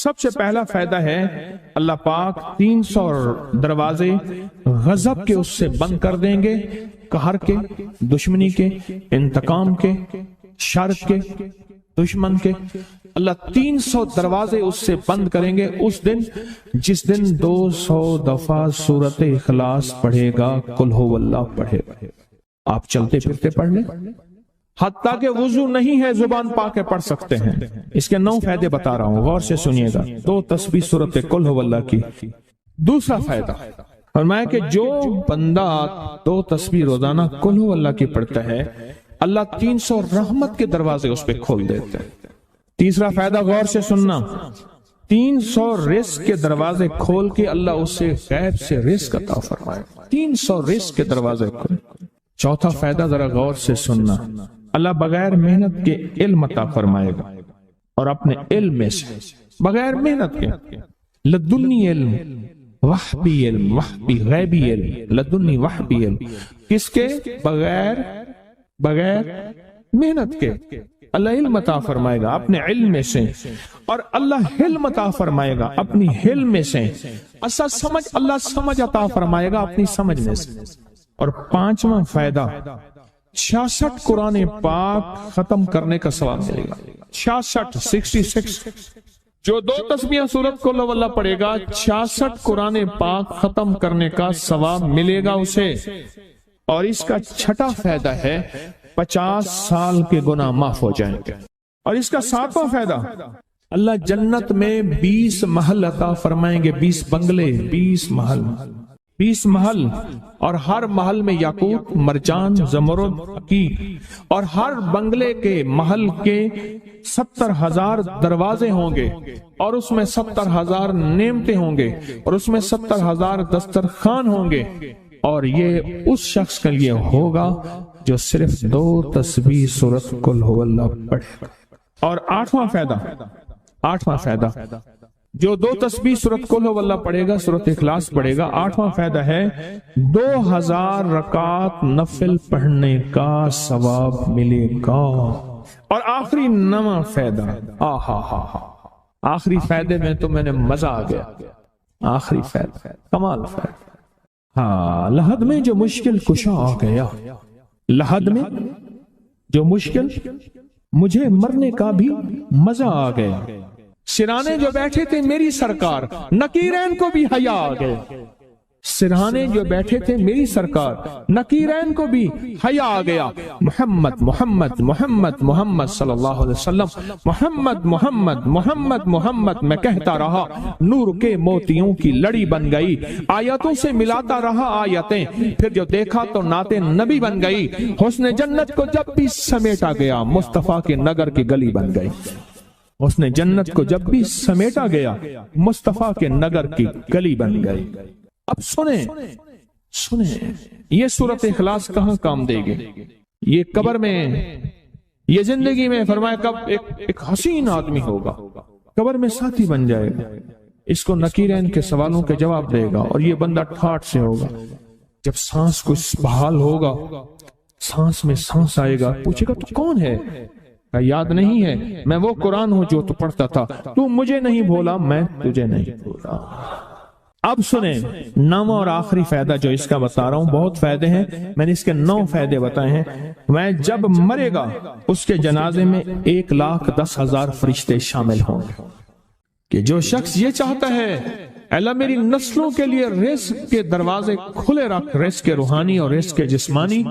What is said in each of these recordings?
سب سے پہلا فائدہ ہے اللہ پاک 300 دروازے غضب کے اس سے بند کر دیں گے، قہر کے، دشمنی کے، انتقام کے، شر کے، دشمن کے۔ اللہ 300 دروازے اس سے بند کریں گے اس دن جس دن 200 دفعہ سورۃ اخلاص پڑھے گا، قل ہو اللہ پڑھے گا۔ آپ چلتے پھرتے پڑھ لیں، حتیٰ کہ وضو نہیں ہے زبان پاک کے پڑھ سکتے ہیں۔ اس کے 9 فائدے بتا رہا ہوں، غور سے سنیے گا۔ 2 تسبیح سورۃ قل ہو اللہ کی۔ دوسرا فائدہ فرمایا کہ جو بندہ 2 تسبیح روزانہ قل ہو اللہ کی پڑھتا ہے، اللہ 300 رحمت کے دروازے اس پہ کھول دیتے ہیں۔ تیسرا فائدہ غور سے سننا، 300 رزق کے دروازے کھول کے اللہ اس سے غیب سے رزق عطا فرمائے، 300 رزق کے دروازے کھول۔ چوتھا فائدہ ذرا غور سے سننا، اللہ بغیر محنت کے علم عطا فرمائے گا، اور اپنے علم میں سے بغیر محنت کے، لدنی علم، وحبی علم، وحبی غیبی علم، لدنی وحبی علم، کس کے؟ بغیر محنت کے اللہ علم عطا فرمائے گا اپنے علم میں سے، اور اللہ حلم عطا فرمائے گا اپنی حلم میں سے، اللہ سمجھ عطا فرمائے گا اپنی سمجھ میں سے۔ اور 5واں فائدہ 66 قرآن پاک ختم کرنے کا ثواب ملے گا۔ 66 جو 2 تسبیح سورۃ قل ہو اللہ پڑھے گا، 66 قرآن پاک ختم کرنے کا ثواب ملے گا اسے۔ اور اس کا 6واں فائدہ ہے 50 سال کے گناہ معاف ہو جائیں گے۔ اور اس کا 7واں فائدہ، اللہ جنت میں 20 محل عطا فرمائیں گے، 20 بنگلے، 20 محل، اور ہر محل میں یاقوت، مرجان، زمرد، عقیق، اور ہر بنگلے کے محل کے 70,000 دروازے ہوں گے، اور اس میں 70,000 نعمتیں ہوں گے، اور اس میں 70,000 دسترخوان ہوں گے، اور یہ اس شخص کے لیے ہوگا جو صرف 2 تسبیح سورۃ قل ہو اللہ پڑھے۔ اور 8واں فائدہ جو 2 تسبیح سورۃ قل ہو اللہ پڑھے گا، سورۃ اخلاص پڑھے گا، 8واں فائدہ ہے 2000 رکعت نفل پڑھنے کا ثواب ملے گا۔ اور آخری 9واں فائدہ، آخری فائدے میں تو میں نے مزہ آ گیا، آخری فائدہ کمال فائدہ۔ لحد میں جو مشکل کشا آ گیا، لحد میں جو مشکل، مجھے مرنے کا بھی مزہ آ گیا، سرانے جو بیٹھے تھے میری سرکار، نکیرین کو بھی حیا آ گئے، سرہانے جو بیٹھے تھے میری سرکار، نکیرین کو بھی حیا آ گیا۔ محمد محمد محمد محمد صلی اللہ علیہ وسلم، محمد محمد محمد محمد میں کہتا رہا، نور کے موتیوں کی لڑی بن گئی، آیتوں سے ملاتا رہا آیتیں، پھر جو دیکھا تو نعت نبی بن گئی، حسن جنت کو جب بھی سمیٹا گیا، مصطفیٰ کے نگر کی گلی بن گئی، حسن جنت کو جب بھی سمیٹا گیا، مصطفیٰ کے نگر کی گلی بن گئی۔ اب سنیں یہ سورۃ اخلاص کہاں کام دے گی؟ یہ قبر میں، یہ زندگی میں، فرمایا کب ایک حسین آدمی ہوگا، قبر میں ساتھی بن جائے گا، اس کو نکیرین کے سوالوں کے جواب دے گا، اور یہ بندہ ٹھاٹ سے ہوگا۔ جب سانس کو بحال ہوگا، سانس میں سانس آئے گا، پوچھے گا تو کون ہے؟ یاد نہیں ہے، میں وہ قرآن ہوں جو تو پڑھتا تھا، تو مجھے نہیں بھولا، میں تجھے نہیں بھولا۔ اب سنیں 9واں اور آخری فائدہ جو اس کا بتا رہا ہوں، بہت فائدے ہیں، میں نے اس کے 9 فائدے بتائے ہیں۔ میں جب مرے گا اس کے جنازے میں 1,10,000 فرشتے شامل ہوں گے، کہ جو شخص یہ چاہتا ہے اللہ میری نسلوں کے لیے رزق کے دروازے کھلے رکھ، رزق کے روحانی اور رزق کے جسمانی،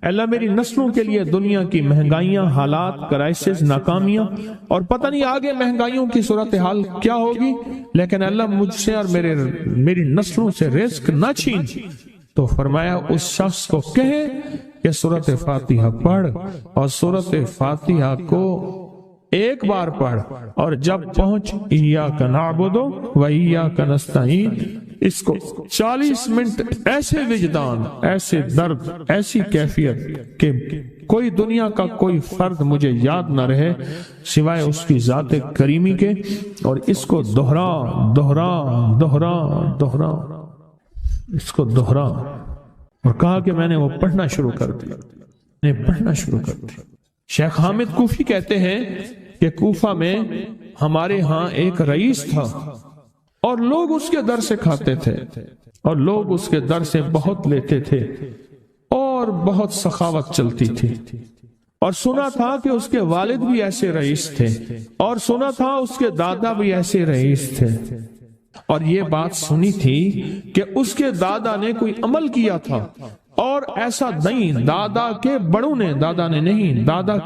اللہ میری نسلوں کے لیے دنیا کی مہنگائیاں، حالات، کرائسس، ناکامیاں، اور پتہ نہیں آگے مہنگائیوں کی صورتحال کیا ہوگی، لیکن اللہ مجھ سے اور میری نسلوں سے رزق نہ چھین، تو فرمایا اس شخص کو کہے کہ سورۃ فاتحہ پڑھ، اور سورۃ فاتحہ کو ایک بار پڑھ، اور جب پہنچ ایاک نعبد و ایاک نستعین، اس کو 40 منٹ ایسے وجدان، ایسے درد، ایسی کیفیت کہ کوئی دنیا کا کوئی فرد مجھے یاد نہ رہے سوائے اس کی ذات کریمی کے، اور اس کو دہرا دہرا دہرا دہرا، اس کو دہرا، اور کہا کہ میں نے وہ پڑھنا شروع کر دیا، شیخ حامد کوفی کہتے ہیں کہ کوفہ میں ہمارے ہاں ایک رئیس تھا اور لوگ اس کے در سے کھاتے تھے اور لوگ اس کے در سے بہت لیتے تھے اور بہت سخاوت چلتی تھی، اور سنا تھا کہ اس کے والد بھی ایسے رئیس تھے اور سنا تھا اس کے دادا بھی ایسے رئیس تھے، اور یہ بات سنی تھی کہ اس کے دادا نے کوئی عمل کیا تھا، اور ایسا نہیں، دادا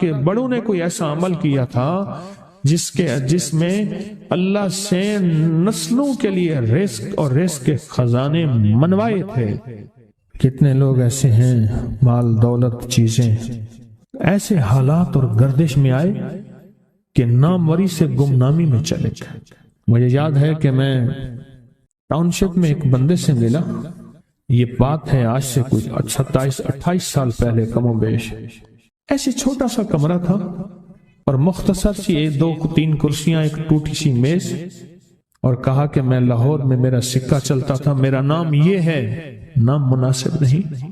کے بڑوں نے کوئی ایسا عمل کیا تھا جس میں اللہ سے نسلوں کے لیے رزق اور رزق کے خزانے منوائے تھے۔ کتنے لوگ ایسے ہیں، مال دولت چیزیں ایسے حالات اور گردش میں آئے کہ ناموری سے گمنامی میں چلے گئے۔ مجھے یاد ہے کہ میں ٹاؤن شپ میں ایک بندے سے ملا، یہ بات ہے آج سے کچھ 27-28 سال پہلے کم و بیش، ایسے چھوٹا سا کمرہ تھا اور مختصر سی 2-3 کرسیاں، ایک ٹوٹی سی میز، اور کہا کہ میں لاہور میں میرا سکہ چلتا تھا، میرا نام یہ ہے، نام مناسب نہیں،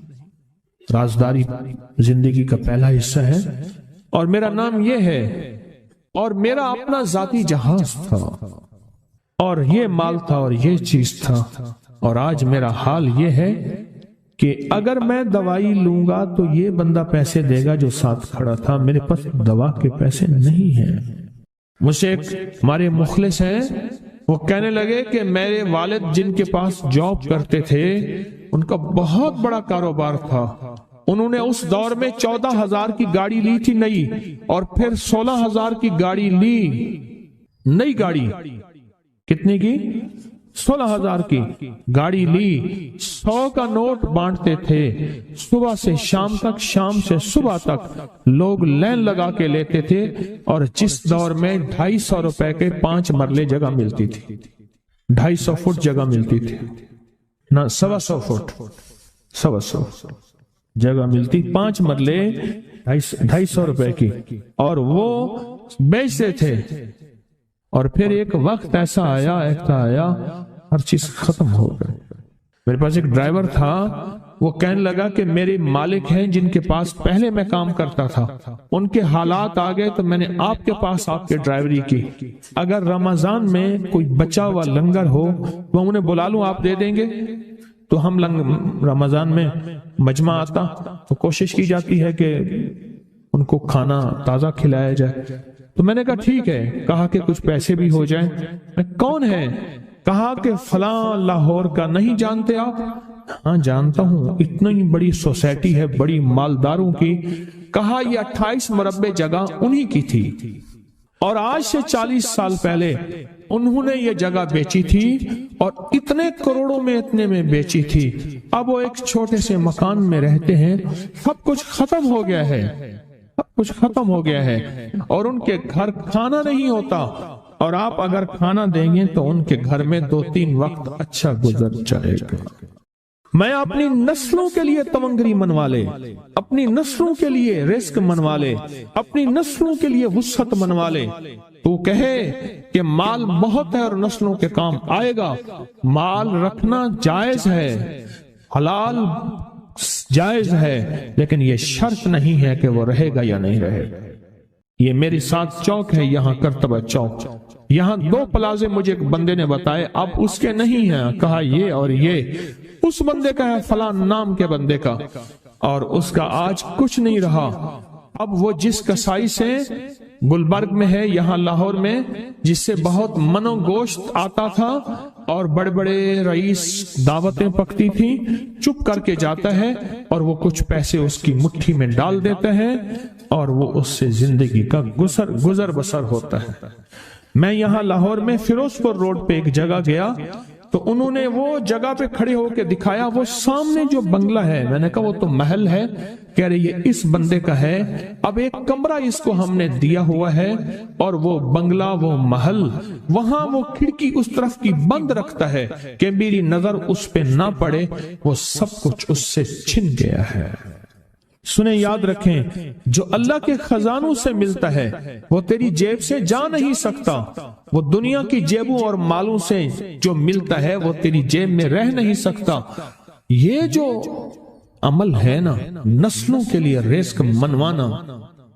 رازداری زندگی کا پہلا حصہ ہے، اور میرا نام یہ ہے، اور میرا اپنا ذاتی جہاز تھا اور یہ مال تھا اور یہ چیز تھا، اور آج میرا حال یہ ہے کہ اگر میں دوائی لوں گا تو یہ بندہ پیسے دے گا جو ساتھ کھڑا تھا، میرے پاس دوا کے پیسے نہیں ہیں۔ مجھ سے ایک ہمارے مخلص ہیں، وہ کہنے لگے کہ میرے والد جن کے پاس جاب کرتے تھے ان کا بہت بڑا کاروبار تھا، انہوں نے اس دور میں 14,000 کی گاڑی لی تھی نئی، اور پھر 16,000 کی گاڑی لی، نئی گاڑی، کتنے کی؟ 16,000 کی گاڑی لی، 100 کا نوٹ بانٹتے تھے، صبح سے شام تک، شام سے صبح تک لوگ لین لگا کے لیتے تھے، اور جس دور میں 250 روپے کے 5 مرلے جگہ ملتی تھی، 250 فٹ جگہ ملتی تھی، نہ 125 فٹ، 125 جگہ ملتی، 5 مرلے 250 روپے کی، اور وہ بیچتے تھے۔ اور پھر ایک وقت ایسا آیا ہر چیز ختم ہو گئی۔ میرے پاس ایک ڈرائیور تھا، وہ کہنے لگا کہ میرے مالک ہیں جن کے پاس پہلے میں کام کرتا تھا، ان کے حالات آ گئے تو میں نے آپ کے پاس آپ کے ڈرائیوری کی، اگر رمضان میں کوئی بچا ہوا لنگر ہو تو انہیں بلا لوں، آپ دے دیں گے؟ تو ہم رمضان میں مجمع آتا تو کوشش کی جاتی ہے کہ ان کو کھانا تازہ کھلایا جائے، تو میں نے کہا ٹھیک ہے، کہا کہ کچھ پیسے بھی ہو جائیں۔ میں کون ہے؟ کہا کہ فلاں لاہور کا، نہیں جانتے آپ؟ ہاں جانتا ہوں، اتنی بڑی سوسائٹی ہے بڑی مالداروں کی۔ کہا یہ 28 مربع جگہ انہی کی تھی، اور آج سے 40 سال پہلے انہوں نے یہ جگہ بیچی تھی، اور اتنے کروڑوں میں اتنے میں بیچی تھی، اب وہ ایک چھوٹے سے مکان میں رہتے ہیں، سب کچھ ختم ہو گیا ہے، سب کچھ ختم ہو گیا ہے، اور ان کے گھر کھانا نہیں ہوتا، اور آپ اگر کھانا دیں گے تو ان کے گھر میں 2-3 وقت اچھا گزر جائے گا۔ میں اپنی نسلوں کے لیے تمنگری منوا لے، اپنی نسلوں کے لیے رزق منوا لے، اپنی نسلوں کے لیے وسعت منوا لے۔ تو کہے کہ مال بہت ہے اور نسلوں کے کام آئے گا، مال رکھنا جائز ہے، حلال جائز ہے، لیکن یہ شرط نہیں ہے کہ وہ رہے گا یا نہیں رہے گا۔ یہ میری ساتھ چوک ہے، یہاں کرتبہ چوک، یہاں 2 پلازے مجھے ایک بندے نے بتائے، اب اس کے نہیں ہیں، کہا یہ اور یہ اس بندے کا ہے، فلاں نام کے بندے کا، اور اس کا آج کچھ نہیں رہا۔ اب وہ جس کسائی سے گلبرگ میں ہے، یہاں لاہور میں، جس سے بہت من و گوشت آتا تھا اور بڑے بڑے رئیس دعوتیں پکتی تھیں، چپ کر کے جاتا ہے اور وہ کچھ پیسے اس کی مٹھی میں ڈال دیتا ہے اور وہ اس سے زندگی کا گزر بسر ہوتا ہے۔ میں یہاں لاہور میں فیروز پور روڈ پہ ایک جگہ گیا تو انہوں نے وہ جگہ پہ کھڑے ہو کے دکھایا، وہ سامنے جو بنگلہ ہے، میں نے کہا وہ تو محل ہے، کہہ رہے یہ اس بندے کا ہے، اب ایک کمرہ اس کو ہم نے دیا ہوا ہے، اور وہ بنگلہ، وہ محل، وہاں وہ کھڑکی اس طرف کی بند رکھتا ہے کہ میری نظر اس پہ نہ پڑے، وہ سب کچھ اس سے چھن گیا ہے۔ سنیں، یاد رکھیں، جو اللہ کے خزانوں سے ملتا ہے وہ تیری جیب سے جا نہیں سکتا، وہ دنیا کی جیبوں اور مالوں سے جو ملتا ہے وہ تیری جیب میں رہ نہیں سکتا۔ یہ جو عمل ہے نا، نسلوں کے لیے رزق منوانا،